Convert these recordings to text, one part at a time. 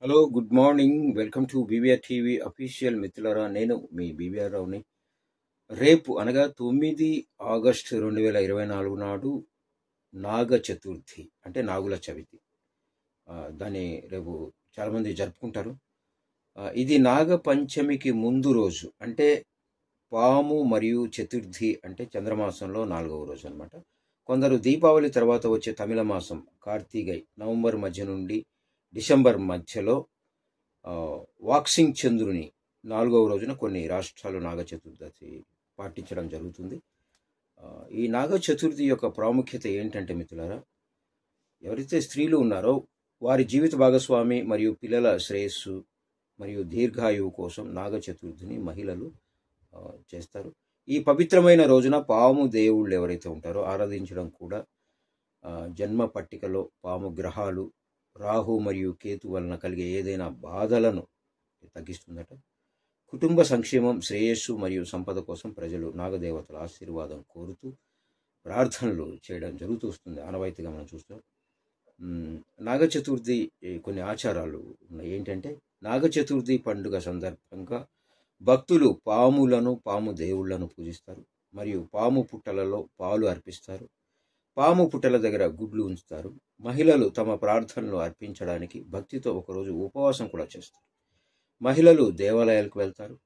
Hello, good morning. Welcome to BVR TV official. మిత్రులారా, నేను మీ BVR రావుని. రేపు అనగా 9 ఆగస్టు 2024 నాడు నాగ చతుర్థి, అంటే నాగుల చవితి. దాన్ని రేపు చాలామంది జరుపుకుంటారు. ఇది నాగ పంచమికి ముందు రోజు, అంటే పాము మరియు చతుర్థి అంటే చంద్రమాసంలో 4వ రోజు అనమాట. కొందరు దీపావళి తర్వాత వచ్చే తమిళ మాసం కార్తీగై నవంబర్ మధ్య నుండి డిసెంబర్ మధ్యలో వాక్సింగ్ చంద్రుని 4వ రోజున కొన్ని రాష్ట్రాలు నాగ చతుర్థి పాటించడం జరుగుతుంది. ఈ నాగ చతుర్థి యొక్క ప్రాముఖ్యత ఏంటంటే మిత్రులారా, ఎవరైతే స్త్రీలు ఉన్నారో వారి జీవిత భాగస్వామి మరియు పిల్లల శ్రేయస్సు మరియు దీర్ఘాయువు కోసం నాగ చతుర్థిని మహిళలు చేస్తారు. ఈ పవిత్రమైన రోజున పాము దేవుళ్ళు ఎవరైతే ఉంటారో ఆరాధించడం కూడా జన్మ పట్టికలో పాము గ్రహాలు రాహు మరియు కేతు వలన కలిగే ఏదైనా బాధలను తగ్గిస్తుందట. కుటుంబ సంక్షేమం, శ్రేయస్సు మరియు సంపద కోసం ప్రజలు నాగదేవతల ఆశీర్వాదం కోరుతూ ప్రార్థనలు చేయడం జరుగుతూ వస్తుంది. ఆనవాయితీగా మనం చూస్తాం. నాగ చతుర్థి కొన్ని ఆచారాలు ఉన్నాయి. ఏంటంటే, నాగ చతుర్థి పండుగ సందర్భంగా భక్తులు పాములను, పాము దేవుళ్లను పూజిస్తారు మరియు పాము పుట్టలలో పాలు అర్పిస్తారు. పాము పుట్టల దగ్గర గుడ్లు ఉంచుతారు. మహిళలు తమ ప్రార్థనలు అర్పించడానికి భక్తితో ఒకరోజు ఉపవాసం కూడా చేస్తారు. మహిళలు దేవాలయాలకు వెళ్తారు.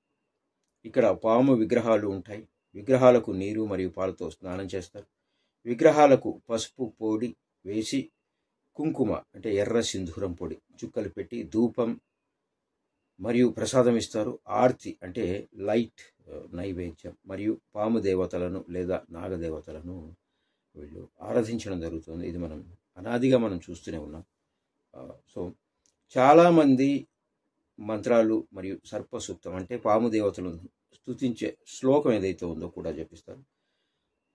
ఇక్కడ పాము విగ్రహాలు ఉంటాయి. విగ్రహాలకు నీరు మరియు పాలతో స్నానం చేస్తారు. విగ్రహాలకు పసుపు పొడి వేసి కుంకుమ అంటే ఎర్ర సింధూరం పొడి చుక్కలు పెట్టి ధూపం మరియు ప్రసాదం ఇస్తారు. ఆర్తి అంటే లైట్ నైవేద్యం మరియు పాము దేవతలను లేదా నాగదేవతలను వీళ్ళు ఆరాధించడం జరుగుతుంది. ఇది మనం అనాదిగా మనం చూస్తూనే ఉన్నాం. సో చాలామంది మంత్రాలు మరియు సర్పసూక్తం అంటే పాము దేవతలను స్తుతించే శ్లోకం ఏదైతే ఉందో కూడా జపిస్తారు.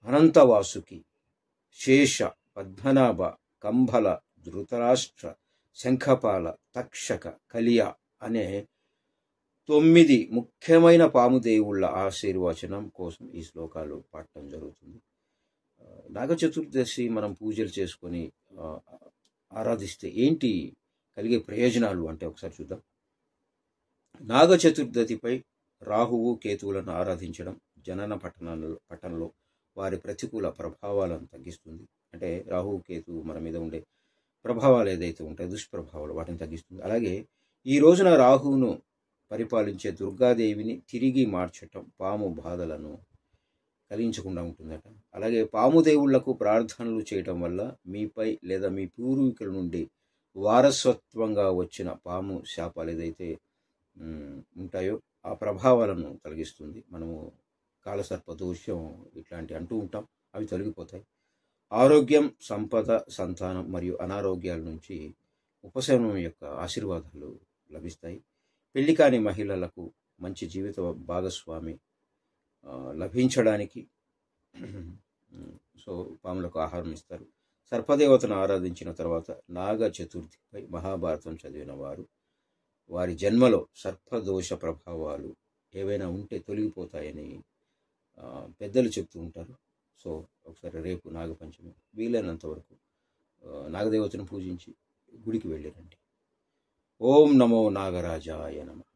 అనంతవాసుకి, శేష, పద్మనాభ, కంబల, ధృతరాష్ట్ర, శంఖపాల, తక్షక, కలియ అనే 9 ముఖ్యమైన పాము దేవుళ్ళ ఆశీర్వచనం కోసం ఈ శ్లోకాలు పాడటం జరుగుతుంది. నాగ చతుర్దశి మనం పూజలు చేసుకొని ఆరాధిస్తే ఏంటి కలిగే ప్రయోజనాలు అంటే ఒకసారి చూద్దాం. నాగ చతుర్థిపై రాహువు కేతువులను ఆరాధించడం జనన పట్టణంలో వారి ప్రతికూల ప్రభావాలను తగ్గిస్తుంది. అంటే రాహువు కేతువు మన మీద ఉండే ప్రభావాలు ఏదైతే ఉంటాయో దుష్ప్రభావాలు వాటిని తగ్గిస్తుంది. అలాగే ఈ రోజున రాహువును పరిపాలించే దుర్గాదేవిని తిరిగి మార్చటం పాము బాధలను కలిగించకుండా ఉంటుందట. అలాగే పాము దేవుళ్లకు ప్రార్థనలు చేయటం వల్ల మీపై లేదా మీ పూర్వీకుల నుండి వారసత్వంగా వచ్చిన పాము శాపాలు ఏదైతే ఉంటాయో ఆ ప్రభావాలను తొలగిస్తుంది. మనము కాలసర్ప దోషం ఇట్లాంటి అంటూ ఉంటాం, అవి తొలగిపోతాయి. ఆరోగ్యం, సంపద, సంతానం మరియు అనారోగ్యాల నుంచి ఉపశమనం యొక్క ఆశీర్వాదాలు లభిస్తాయి. పెళ్లి కాని మహిళలకు మంచి జీవిత భాగస్వామి లభించడానికి సో పాములకు ఆహారం ఇస్తారు. సర్పదేవతను ఆరాధించిన తర్వాత నాగ చతుర్థిపై మహాభారతం చదివిన వారు వారి జన్మలో సర్పదోష ప్రభావాలు ఏవైనా ఉంటే తొలగిపోతాయని పెద్దలు చెప్తూ ఉంటారు. సో ఒకసారి రేపు నాగపంచమి వీలైనంత వరకు నాగదేవతను పూజించి గుడికి వెళ్ళిరండి. ఓం నమో నాగరాజాయ నమః.